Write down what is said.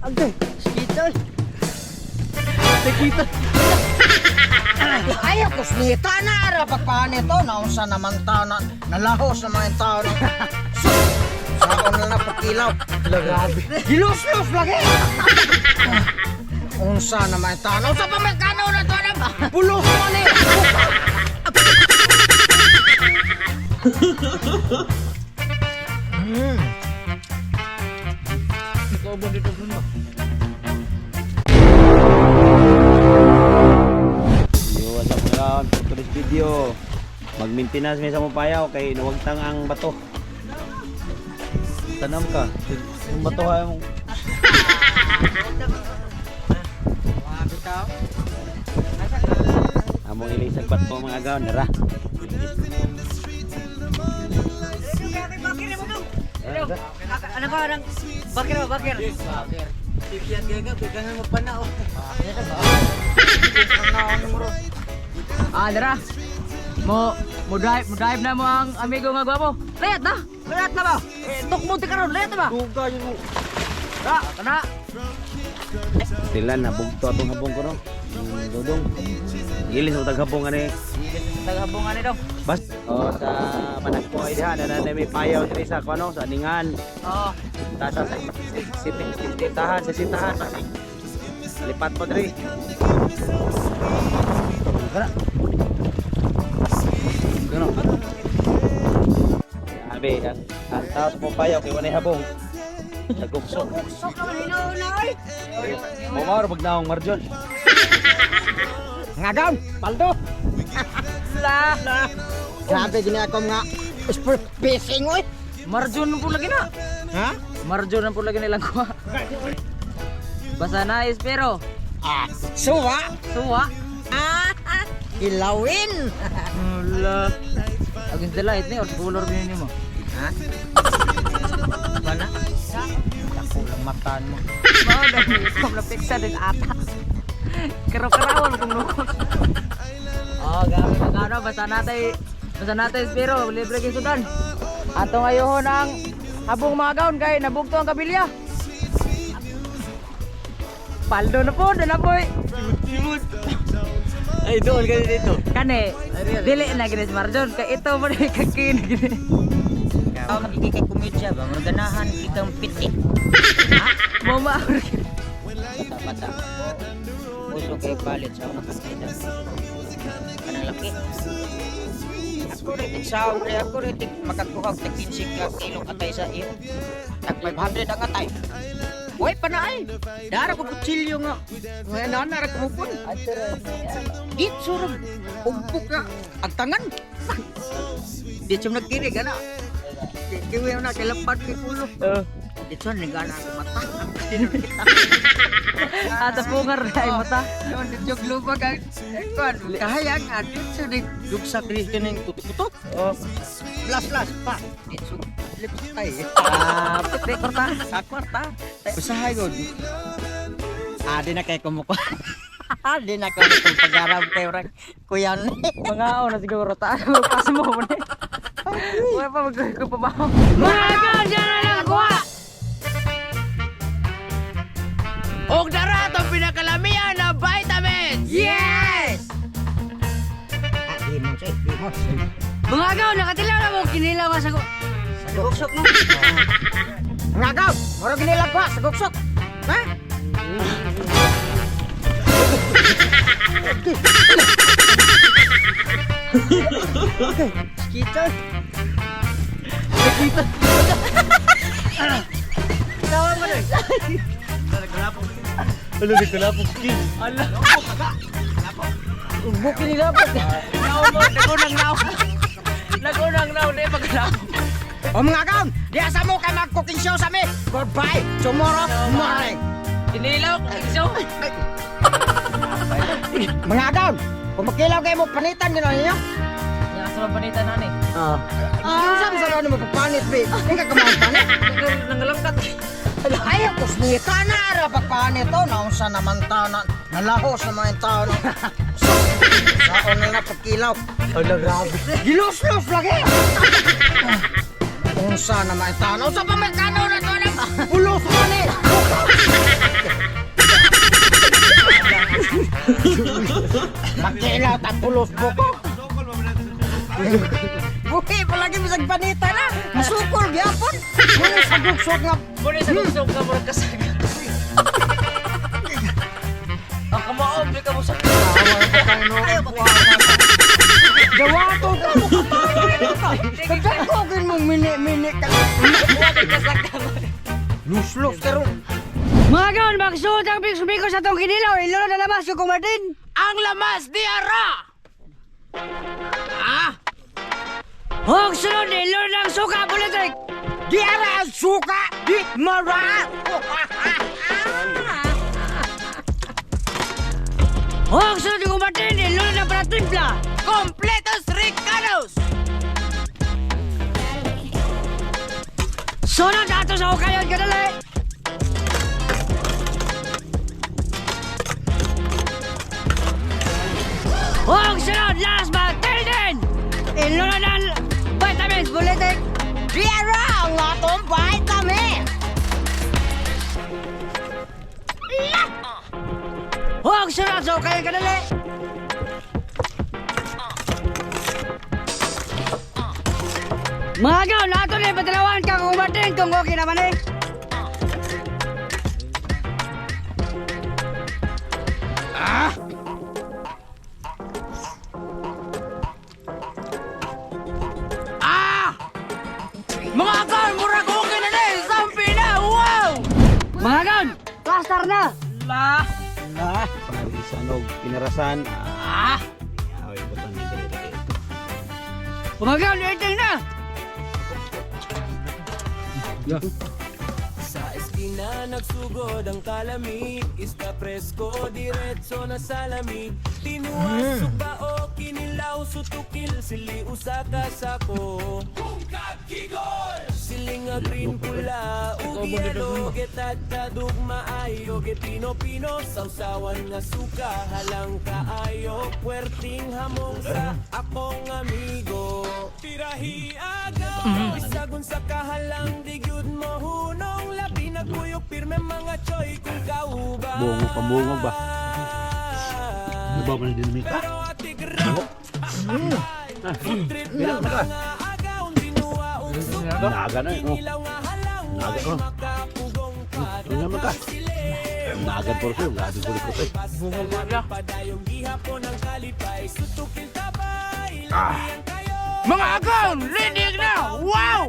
Agay, skitol. Skitol. Ayaw ko snita na ara pagpaan ito. Naunsa naman tao na nalahos na mga tao na. Saan na napagkilaw. Grabe. Gilos-los lagi. Unsa naman tao. Naunsa pa may kanaw na to na. Pulos mo ni. Ikaw ba dito ba? What's up around for this video? Mag-maintenance may sa mapayaw kay nawagtang ang bato. Tanam ka. Yung bato ay mong among ilisag bato mga agaw nara. Ano ba orang? Bakir ba bakir? Bakir. Tipian gaga pegangan mo pa na oh. Dara. Mo drive na mo ang amigo nga gwapo. Layat na. Layat na ba? Tok mo ti karon, layat na ba? Duga yung Kana. sila na bugto atong habong ko no. Dudong. Gilis mo taghabong ani. Taghambungan ni dong. Bas sa managpo ay diha na may payaw diri sa kuno sa Ningan. Oo. Tata sa sitahan sa sitahan pasig. Lipat po diri. Kana. Kana. Abi ang tao sa payaw kay walay habong. Nagukso. Sok ka hinaw na oy. Mumawar bagnaong Marjon. Nga daw, paldo. La. Grabe gini ako nga. Sport fishing oy. Marjon po lagi na. Ha? Marjon po lagi nilang kuha. Basta na pero Suwa. suwa. Ilawin. Wala. Against the light ni or color din mo. Ha? Bana? Ako lang mataan mo. Mao dahil ikaw na piksa din ata. Karaw-karawan kung nukot. Gamit ang ano, basta natin pero libre kayo sudan. Ato ngayon ang habong mga gaon kay nabugto ang kabilya. Paldo na po, dalapoy. Ay doon ka dito. Kani, dili na gines Marjon kay ito mo rin kakin gine. Ikaw magiging komedya ba? Maganahan kitang pitik. Mama. Bata-bata. Puso kay palit sa mga kasida. Kanang laki. Ako rin sound rin. Ako rin makakuha ng 15 kilo katay sa iyo. Tag 500 ang atay. Uy, panaay. Dara ko kutsilyo nga. Ngayon na nara kumupon. Itsurog. Umpok na. Ang tangan. Di siya nagkinig, ana. Kiwi na kilapat kay pulo. Dito nagana ako mata. Ata pungar ay mata. Yon jog lubag ang kon kahayang adit sa dugsa kris kaning tutok-tutok. Plus pa. Dito lips tay. Piti korta. Sa kwarta. Usahay god. Di na kay kumuko. Di na ko itong pag-arab kay orang kuyan. Mga na siguro ta. Pas mo mo ni. Wala pa magko pa ba. Mga gaon diyan na lang kuha. Og dara tong pinakalamian na vitamins. Yes! Di mo say, di mo. Mga gaon nakatilaw na mo kinilaw sa ko. Sa guksok mo. Nga gaw, moro ginilag ko sa guksok. Ha? Skitol. Nakita. Tawa mo rin. Ano di kalapok skin? Ala. Buki nila po. Naw mo nagunang naw di paglapo. O mga gaon, di asa mo kay mag-cooking show sa mi. Goodbye, tomorrow morning. Kinilaw so. Mga gaon, kung magkilaw kayo mo, panitan gano'n ninyo. Yang sa panitan na ni. Saan sa ano mo papanit, be? Hindi ka kamang panit. Nangalangkat. Ayaw ko snita na ara pagpanit to. Naunsa naman tao na nalahos na mga tao na. Saan na napagkilaw. Ala grabe. Gilos-los lagi. Unsa naman tao. Unsa pa may kanaw na to na. Pulos mo ni. Dakila, tapulos po ko. Buhi pa lagi bisag panita na. Masukol gyapon. Muna sa dugsog nga. Muna sa gusto ka mo kasagat. Ang kamaog, di ka mo sa Ayaw ba gawa to ko. Kagkakogin mong mini-mini ka. Luslus ka ron. Mga gaon, magsuot ang bigsubiko sa tong kinilaw. Ilo na labas ko kung Martin. ang lamas di ara. Huwag sunod, ilo ng suka, politik. Di ara ang suka. Di mara. Huwag sunod kung Martin, ilo na para timpla. Completos Ricanos. Sunod ato sa ukayon ka dali. Huwag sunod, last but till then. Ilo na ng vitamins, politik. Di ara ang atong vitamin. Huwag sunod sa ukayon ka dali. Mga gaon, ato na ipadalawan ka kung Martin kung okay naman eh. Mga kan, murag okay na na. Sampi na. Wow. Mga gaon, cluster na. La. Pangalisan og pinarasan. Ay, butang ni dali. Mga gaon, iting na. Sa esquina nagsugod ang kalami, isda presko diretso na salamig. Tinuas sugbao kinilaw sutukil sili usa ka sako. Siling nga green pula ugi alo getad kadugma ayo get pino-pino sausawan nga suka halang kaayo puerting hamong sa akong amigo. Tirahi agaw isagun sa kahalang di gyud mo hunong labi naguyok pirme mga choy kung kauba. Bungog pambungog ba? Iba man din mi. Pero atigra food trip na mga agaw dinuwa usok Naga na oh. ilaw nga halang Naga oh. makapugong Ano naman ka? Naga por siya, gabi ko likot eh. padayong gihapon ang kalipay sutukil tabay labihan kayo Mga agaw, linig na. Wow.